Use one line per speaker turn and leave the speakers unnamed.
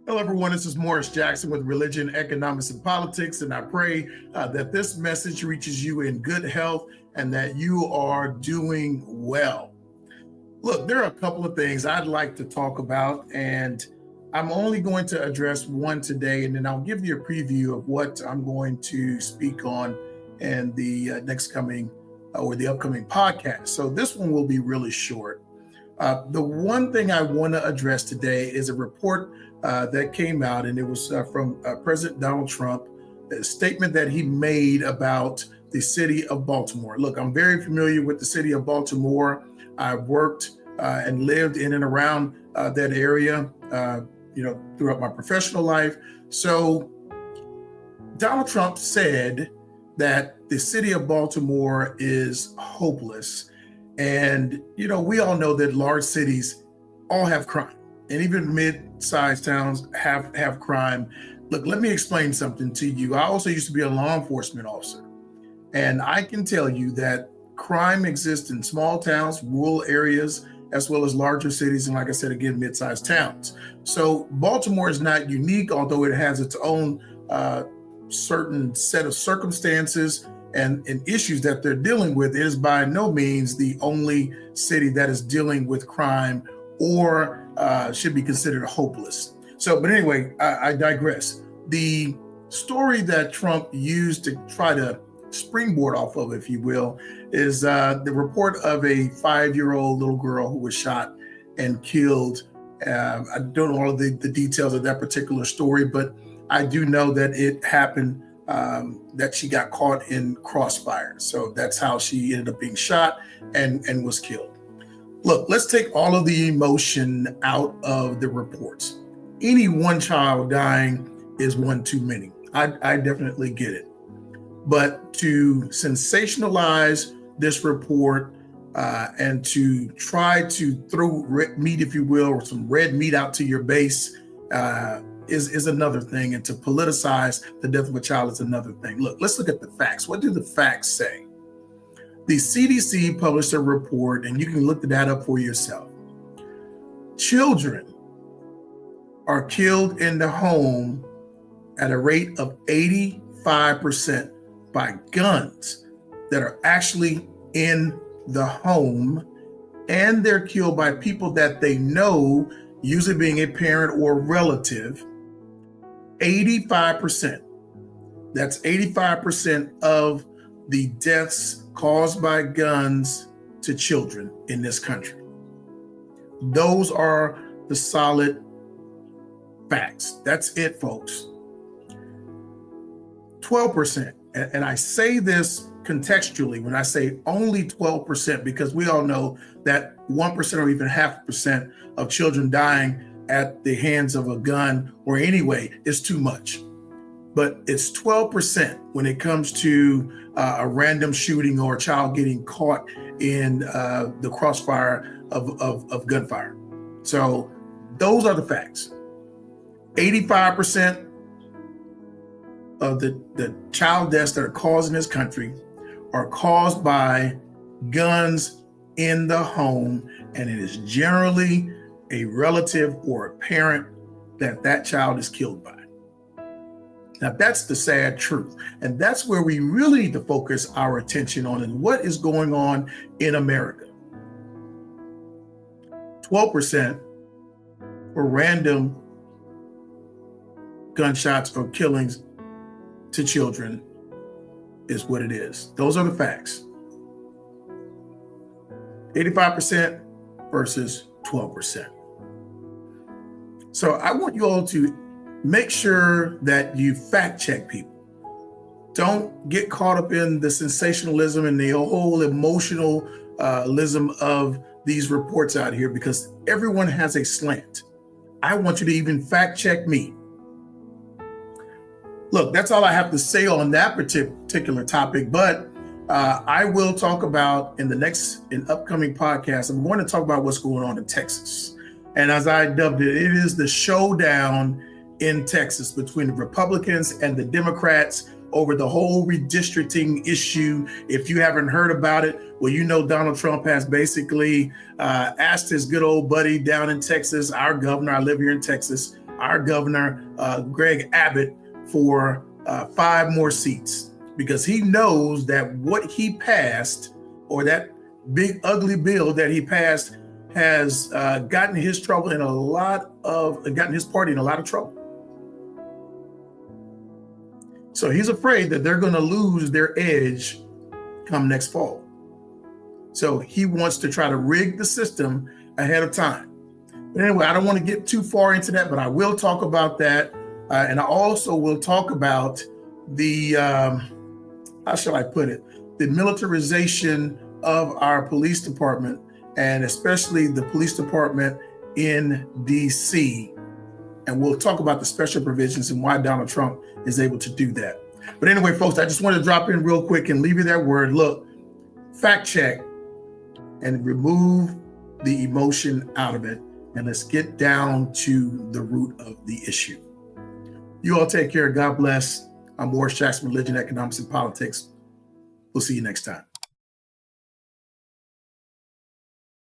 Hello, everyone. This is Morris Jackson with Religion, Economics, and Politics, and I pray that this message reaches you in good health and that you are doing well. Look, there are a couple of things I'd like to talk about, and I'm only going to address one today, and then I'll give you a preview of what I'm going to speak on in the next coming or the upcoming podcast. So this one will be really short. The one thing I want to address today is a report that came out, and it was from President Donald Trump, a statement that he made about the city of Baltimore. Look, I'm very familiar with the city of Baltimore. I worked and lived in and around that area, throughout my professional life. So Donald Trump said that the city of Baltimore is hopeless. And, we all know that large cities all have crime, and even mid-sized towns have crime. Look, let me explain something to you. I also used to be a law enforcement officer, and I can tell you that crime exists in small towns, rural areas, as well as larger cities, and like I said, again, mid-sized towns. So Baltimore is not unique, although it has its own certain set of circumstances and issues that they're dealing with. It is by no means the only city that is dealing with crime or should be considered hopeless. But anyway, I digress. The story that Trump used to try to springboard off of, if you will, is the report of a 5-year-old little girl who was shot and killed. I don't know all of the details of that particular story, but I do know that it happened, that she got caught in crossfire. So that's how she ended up being shot and was killed. Look, let's take all of the emotion out of the reports. Any one child dying is one too many. I definitely get it. But to sensationalize this report and to try to throw red meat, if you will, or some red meat out to your base is another thing. And to politicize the death of a child is another thing. Look, let's look at the facts. What do the facts say? The CDC published a report, and you can look that up for yourself. Children are killed in the home at a rate of 85% by guns that are actually in the home, and they're killed by people that they know, usually being a parent or relative. 85%. That's 85% of the deaths caused by guns to children in this country. Those are the solid facts. That's it, folks. 12%. And I say this contextually when I say only 12%, because we all know that 1% or even 0.5% of children dying at the hands of a gun or anyway is too much. But it's 12% when it comes to a random shooting or a child getting caught in the crossfire of gunfire. So those are the facts. 85% of the child deaths that are caused in this country are caused by guns in the home, and it is generally a relative or a parent that child is killed by. Now, that's the sad truth, and that's where we really need to focus our attention on, and what is going on in America. 12% for random gunshots or killings to children is what it is. Those are the facts. 85% versus 12%. So I want you all to make sure that you fact check people. Don't get caught up in the sensationalism and the whole emotionalism of these reports out here, because everyone has a slant. I want you to even fact check me. Look, that's all I have to say on that particular topic, but I will talk about in upcoming podcasts, I'm going to talk about what's going on in Texas. And as I dubbed it, it is the showdown in Texas between the Republicans and the Democrats over the whole redistricting issue. If you haven't heard about it, well, you know Donald Trump has basically asked his good old buddy down in Texas, our governor, I live here in Texas, our governor, Greg Abbott, for 5 more seats, because he knows that what he passed, or that big ugly bill that he passed, has gotten his party in a lot of trouble. So he's afraid that they're going to lose their edge come next fall. So he wants to try to rig the system ahead of time. But anyway, I don't want to get too far into that, but I will talk about that. And I also will talk about the, how shall I put it, the militarization of our police department, and especially the police department in DC. And we'll talk about the special provisions and why Donald Trump is able to do that. But anyway, folks, I just want to drop in real quick and leave you that word. Look, fact check and remove the emotion out of it. And let's get down to the root of the issue. You all take care. God bless. I'm Morris Jackson, Religion, Economics, and Politics. We'll see you next time.